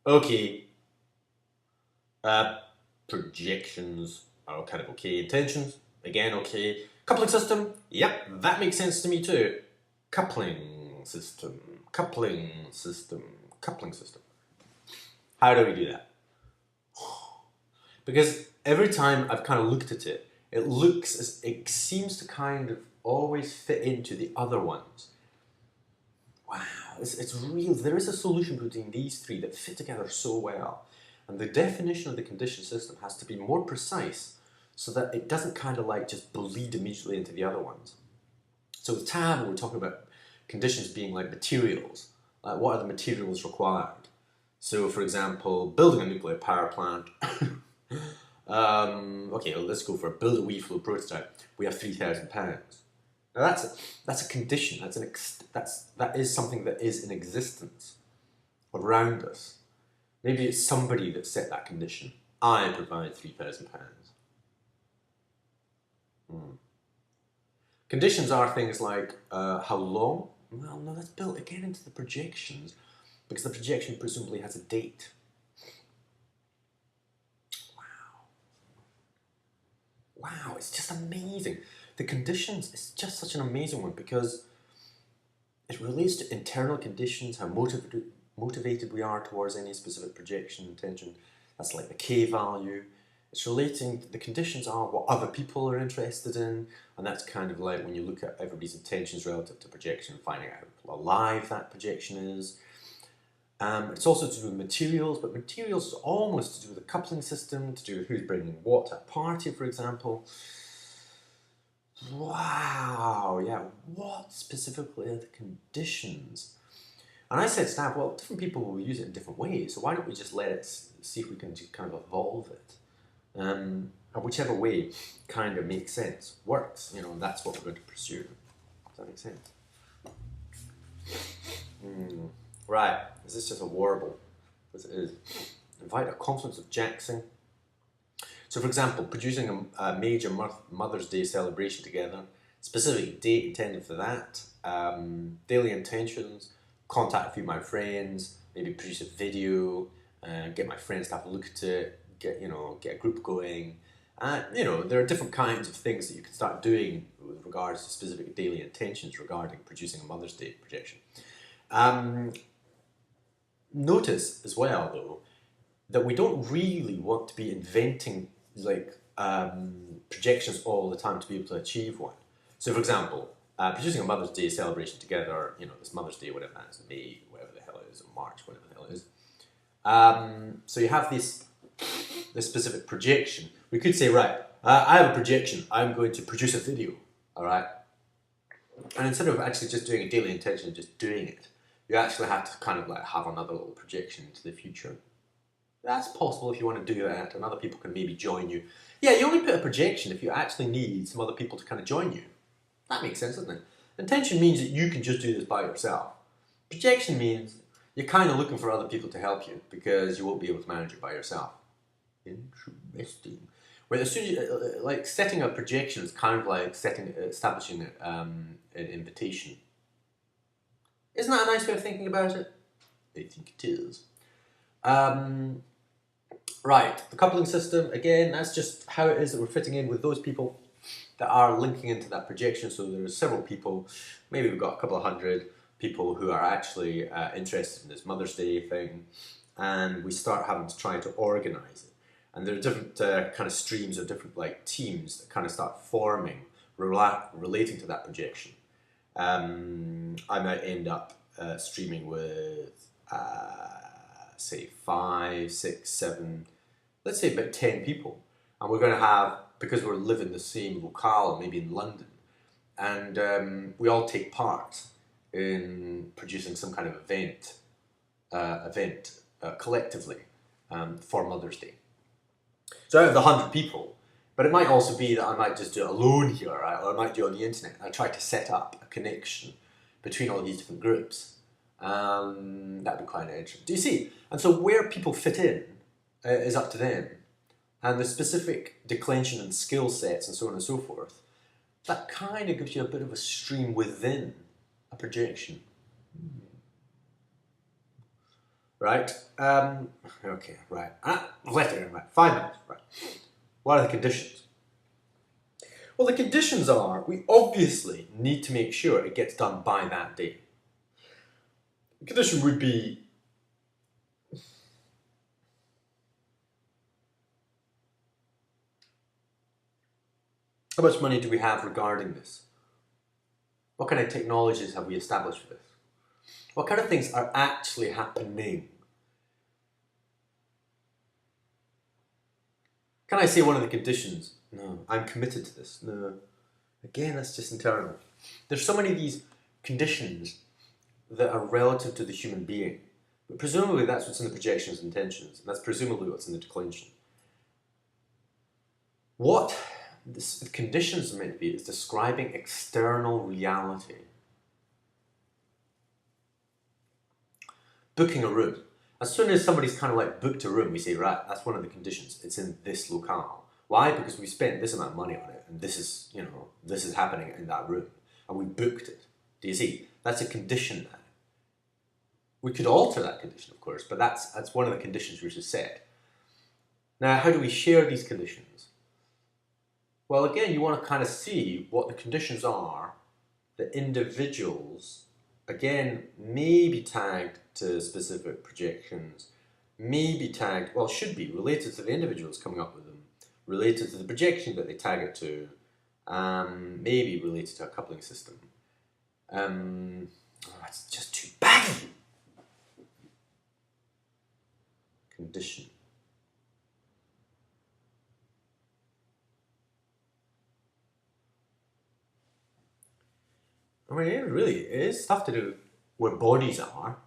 Okay, uh, projections are kind of okay. Intentions, again, okay. Coupling system, yep, that makes sense to me too. Coupling system, coupling system, coupling system. How do we do that? Because every time I've kind of looked at it, it looks as it seems to kind of always fit into the other ones. Wow, it's real. There is a solution between these three that fit together so well. And the definition of the condition system has to be more precise so that it doesn't kind of like just bleed immediately into the other ones. So with tab, we're talking about conditions being like materials. Like what are the materials required? So for example, building a nuclear power plant. Okay, well, let's go for build a wee flow prototype. We have £3,000. Now that's a condition. That is something that is in existence around us. Maybe it's somebody that set that condition. I provide £3,000. Conditions are things like how long. Well, no, that's built again into the projections because the projection presumably has a date. Wow, it's just amazing. The conditions is just such an amazing one because it relates to internal conditions, how motivated we are towards any specific projection intention. That's like the K value. It's relating, the conditions are what other people are interested in, and that's kind of like when you look at everybody's intentions relative to projection, finding out how alive that projection is. It's also to do with materials, but materials is almost to do with the coupling system, to do with who's bringing what to a party, for example. Wow, yeah, what specifically are the conditions? And I said, Snap, well, different people will use it in different ways, so why don't we just let it see if we can just kind of evolve it? And whichever way kind of makes sense, works, that's what we're going to pursue. Does that make sense? Right, is this just a warble? As it is. Invite a confluence of Jackson. So, for example, producing a major Mother's Day celebration together, specific date intended for that, daily intentions, contact a few of my friends, maybe produce a video, get my friends to have a look at it, get a group going. There are different kinds of things that you can start doing with regards to specific daily intentions regarding producing a Mother's Day projection. Notice as well, though, that we don't really want to be inventing like projections all the time to be able to achieve one. So, for example, producing a Mother's Day celebration together, this Mother's Day, whatever that is, May, whatever the hell it is, or March, whatever the hell it is. So you have this specific projection. We could say, right, I have a projection. I'm going to produce a video, all right? And instead of actually just doing a daily intention and just doing it, you actually have to kind of like have another little projection into the future. That's possible if you want to do that, and other people can maybe join you. Yeah, you only put a projection if you actually need some other people to kind of join you. That makes sense, doesn't it? Intention means that you can just do this by yourself. Projection means you're kind of looking for other people to help you because you won't be able to manage it by yourself. Interesting. Well, as soon as you, like setting a projection is kind of like establishing an invitation. Isn't that a nice way of thinking about it? I think it is. Right, the coupling system, again, that's just how it is that we're fitting in with those people that are linking into that projection. So there's several people, maybe we've got a couple of hundred people who are actually interested in this Mother's Day thing, and we start having to try to organize it. And there are different kind of streams of different like teams that kind of start forming relating to that projection. I might end up streaming with say 5, 6, 7, let's say about 10 people. And we're going to have, because we're living the same locale, maybe in London, and we all take part in producing some kind of event collectively for Mother's Day. So out of the 100 people, but it might also be that I might just do it alone here, right? Or I might do it on the internet. I try to set up a connection between all these different groups. That'd be quite interesting. Do you see? And so where people fit in is up to them. And the specific declension and skill sets and so on and so forth, that kind of gives you a bit of a stream within a projection. right? Okay, right. I've left it in, right. 5 minutes, right. What are the conditions? Well, the conditions are, we obviously need to make sure it gets done by that date. The condition would be, how much money do we have regarding this? What kind of technologies have we established for this? What kind of things are actually happening? Can I say one of the conditions? No, I'm committed to this. No. Again, that's just internal. There's so many of these conditions that are relative to the human being. But presumably that's what's in the projections and intentions. And that's presumably what's in the declension. What the conditions are meant to be is describing external reality. Booking a room. As soon as somebody's kind of like booked a room, we say, right, that's one of the conditions. It's in this locale. Why? Because we spent this amount of money on it, and this is, this is happening in that room, and we booked it. Do you see? That's a condition now. We could alter that condition, of course, but that's one of the conditions which is set. Now, how do we share these conditions? Well, again, you want to kind of see what the conditions are that individuals, again, may be tagged to specific projections, may be tagged, well, should be related to the individuals coming up with them, related to the projection that they tag it to, maybe related to a coupling system. It's just too baggy. Condition. I mean, it really is stuff to do where bodies are.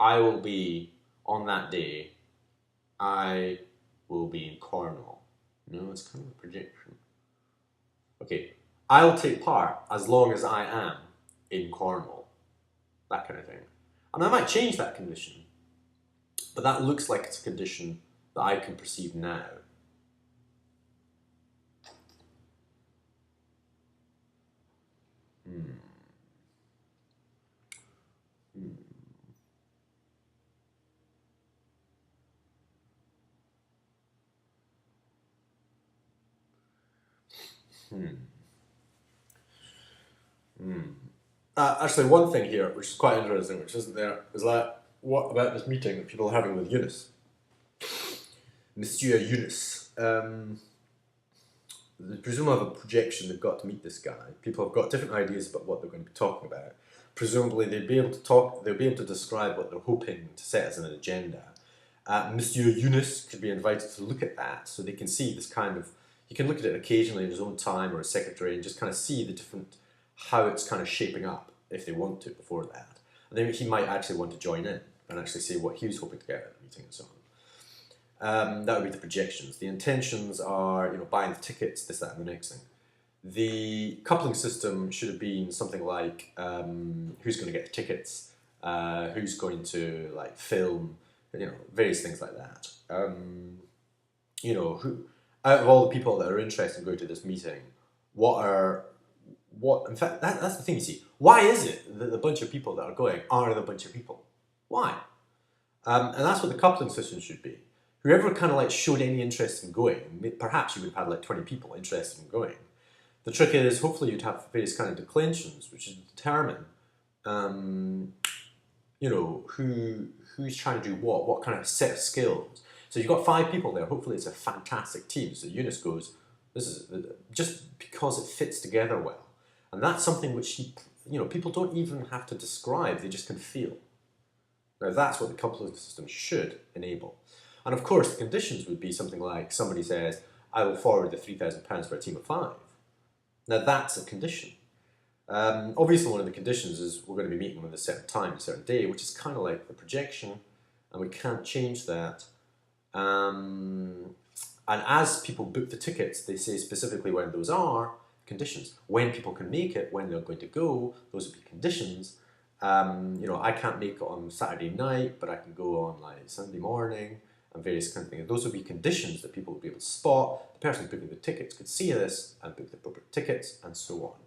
I will be, on that day, I will be in Cornwall. No, it's kind of a projection. Okay, I'll take part as long as I am in Cornwall. That kind of thing. And I might change that condition, but that looks like it's a condition that I can perceive now. Actually, one thing here, which is quite interesting, which isn't there, is that what about this meeting that people are having with Eunice? Monsieur Eunice. They presumably have a projection they've got to meet this guy. People have got different ideas about what they're going to be talking about. Presumably they'll be able to describe what they're hoping to set as an agenda. Monsieur Eunice could be invited to look at that so they can see this kind of, you can look at it occasionally in his own time or a secretary and just kind of see the different, how it's kind of shaping up if they want to before that. And then he might actually want to join in and actually say what he was hoping to get out of the meeting and so on. That would be the projections. The intentions are, buying the tickets, this, that, and the next thing. The coupling system should have been something like who's going to get the tickets, who's going to film, various things like that. Who, out of all the people that are interested in going to this meeting, in fact, that's the thing you see. Why is it that the bunch of people that are going are the bunch of people? Why? And that's what the coupling system should be. Whoever kind of showed any interest in going, perhaps you would have had 20 people interested in going. The trick is, hopefully you'd have various kind of declensions, which would determine, who's trying to do what kind of set of skills. So you've got 5 people there, hopefully it's a fantastic team. So Eunice goes, this is just because it fits together well. And that's something which, people don't even have to describe, they just can feel. Now that's what the coupling system should enable. And of course, the conditions would be something like somebody says, I will forward the £3,000 for a team of 5. Now that's a condition. Obviously, one of the conditions is we're going to be meeting them at a certain time, a certain day, which is kind of like the projection, and we can't change that. And as people book the tickets, they say specifically when those are conditions. When people can make it, when they're going to go, those would be conditions. I can't make it on Saturday night, but I can go on Sunday morning, and various kind of things. Those would be conditions that people would be able to spot. The person booking the tickets could see this and book the appropriate tickets, and so on.